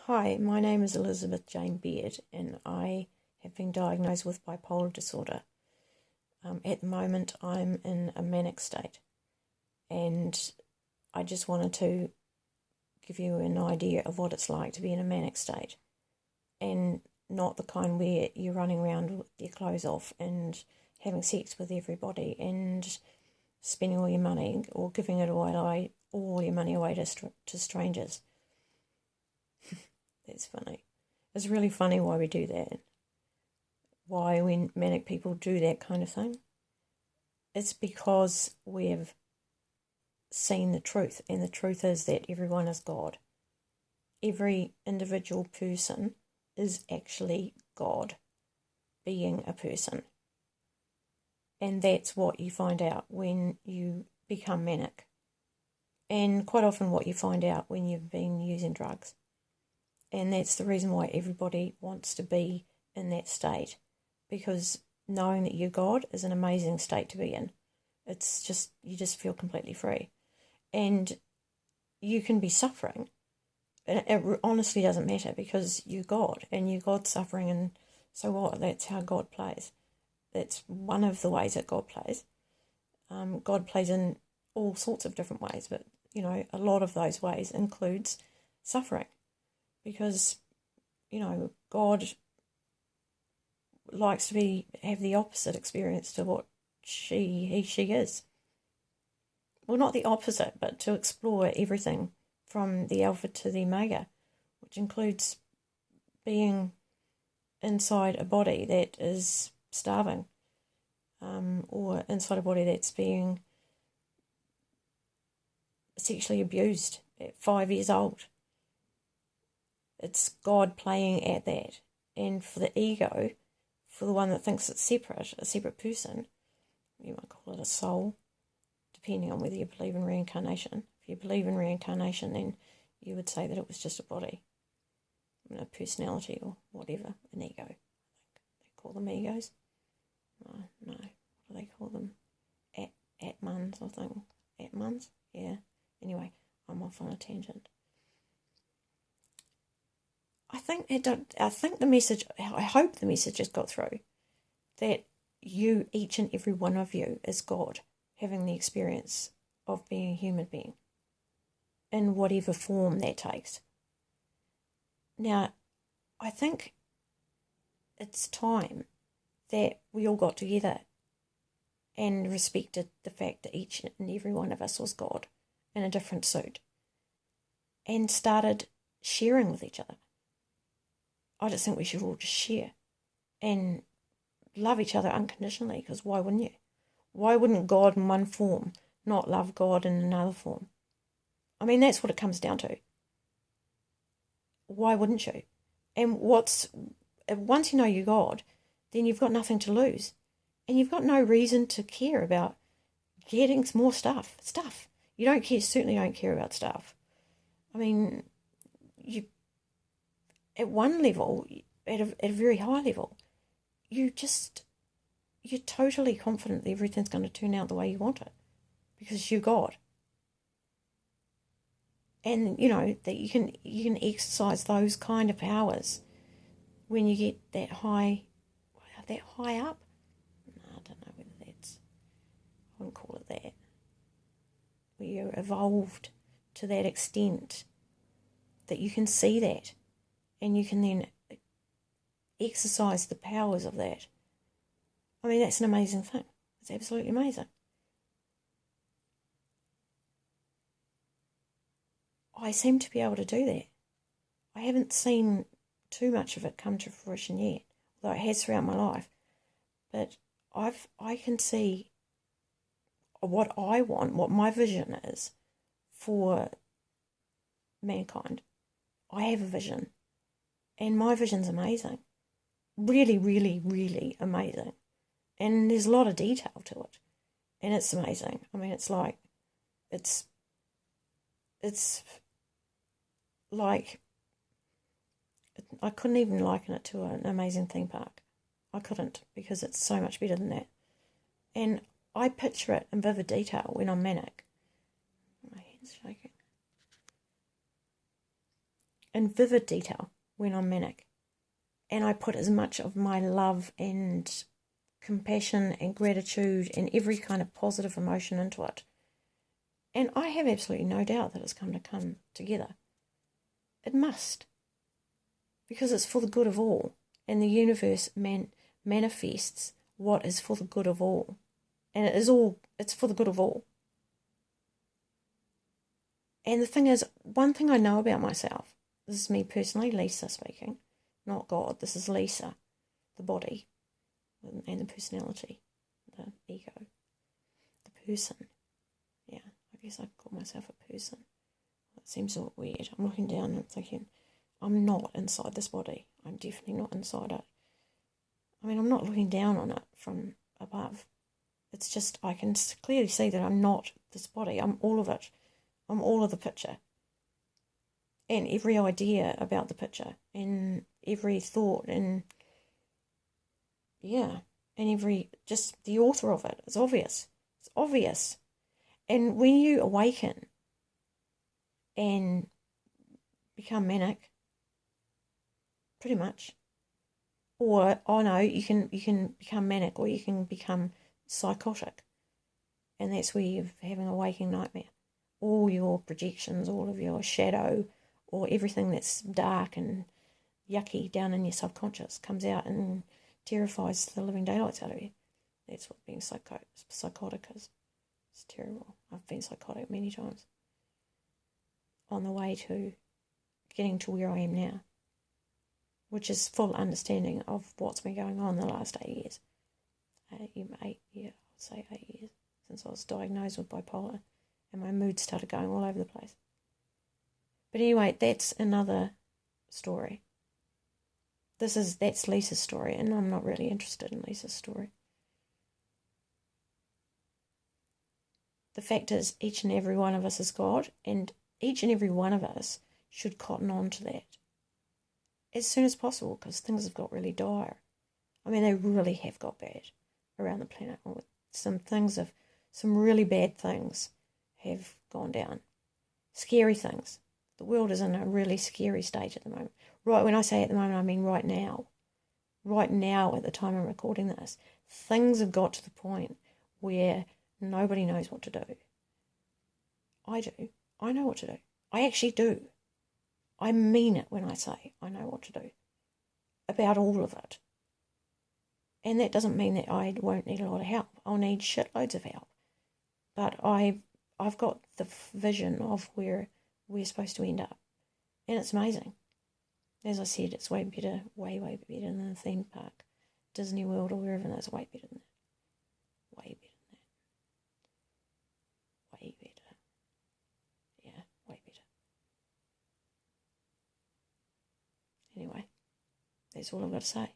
Hi, my name is Elizabeth Jane Beard, and I have been diagnosed with bipolar disorder. At the moment, I'm in a manic state, and I just wanted to give you an idea of what it's like to be in a manic state, and not the kind where you're running around with your clothes off and having sex with everybody and spending all your money or giving it away, all your money away to strangers. That's funny. It's really funny why we do that. Why when manic people do that kind of thing. It's because we've seen the truth, and the truth is that everyone is God. Every individual person is actually God being a person. And that's what you find out when you become manic. And quite often what you find out when you've been using drugs. And that's the reason why everybody wants to be in that state, because knowing that you're God is an amazing state to be in. It's just, you just feel completely free. And you can be suffering. And it honestly doesn't matter, because you're God and you're God suffering, and so what? That's how God plays. That's one of the ways that God plays. God plays in all sorts of different ways, but, a lot of those ways includes suffering. Because, God likes to have the opposite experience to what she is. Well, not the opposite, but to explore everything from the alpha to the omega, which includes being inside a body that is starving, or inside a body that's being sexually abused at 5 years old. It's God playing at that. And for the ego, for the one that thinks it's separate, a separate person, you might call it a soul, depending on whether you believe in reincarnation. If you believe in reincarnation, then you would say that it was just a body, a personality or whatever, an ego. I think they call them egos. No, what do they call them? Atmans, I think. Atmans? Yeah. Anyway, I'm off on a tangent. I think the message, I hope the message has got through, that you, each and every one of you, is God, having the experience of being a human being, in whatever form that takes. Now, I think it's time that we all got together and respected the fact that each and every one of us was God in a different suit, and started sharing with each other. I just think we should all just share and love each other unconditionally, because why wouldn't you? Why wouldn't God in one form not love God in another form? I mean, that's what it comes down to. Why wouldn't you? And once you know you're God, then you've got nothing to lose. And you've got no reason to care about getting more stuff. You don't care, certainly don't care about stuff. I mean, at one level, at a very high level, you're totally confident that everything's going to turn out the way you want it, because you're God. And that you can exercise those kind of powers when you get that high up. No, I don't know whether I wouldn't call it that. Where you're evolved to that extent that you can see that, and you can then exercise the powers of that. I mean, that's an amazing thing. It's absolutely amazing. I seem to be able to do that. I haven't seen too much of it come to fruition yet, although it has throughout my life. But I can see what I want, what my vision is for mankind. I have a vision, and my vision's amazing. Really, really, really amazing. And there's a lot of detail to it, and it's amazing. I mean, it's like I couldn't even liken it to an amazing theme park. I couldn't, because it's so much better than that. And I picture it in vivid detail when I'm manic. My hand's shaking. in vivid detail when I'm manic. And I put as much of my love and compassion and gratitude and every kind of positive emotion into it. And I have absolutely no doubt that it's going to come together. It must. Because it's for the good of all. And the universe manifests what is for the good of all. And it's for the good of all. And the thing is, one thing I know about myself, this is me personally, Lisa speaking, not God, this is Lisa, the body, and the personality, the ego, the person. Yeah, I guess I call myself a person. That seems a bit weird. I'm looking down and I'm thinking, I'm not inside this body. I'm definitely not inside it. I mean, I'm not looking down on it from above. It's just, I can clearly see that I'm not this body. I'm all of it. I'm all of the picture. And every idea about the picture. And every thought. And yeah. And just the author of it. It's obvious. It's obvious. And when you awaken and become manic, pretty much. Or, oh no, you can become manic or you can become psychotic. And that's where you're having a waking nightmare. All your projections, all of your shadow, or everything that's dark and yucky down in your subconscious comes out and terrifies the living daylights out of you. That's what being psychotic is. It's terrible. I've been psychotic many times. On the way to getting to where I am now, which is full understanding of what's been going on the last 8 years. 8 years, since I was diagnosed with bipolar. And my mood started going all over the place. But anyway, that's another story. That's Lisa's story, and I'm not really interested in Lisa's story. The fact is, each and every one of us is God, and each and every one of us should cotton on to that as soon as possible, because things have got really dire. I mean, they really have got bad around the planet. Some really bad things have gone down. Scary things. The world is in a really scary state at the moment. Right, when I say at the moment, I mean right now. Right now, at the time I'm recording this, things have got to the point where nobody knows what to do. I do. I know what to do. I actually do. I mean it when I say I know what to do. About all of it. And that doesn't mean that I won't need a lot of help. I'll need shitloads of help. But I've got the vision of where we're supposed to end up. And it's amazing. As I said, it's way better, way better than the theme park, Disney World or wherever. That's way better than that. Way better than that. Way better. Yeah, way better. Anyway, that's all I've got to say.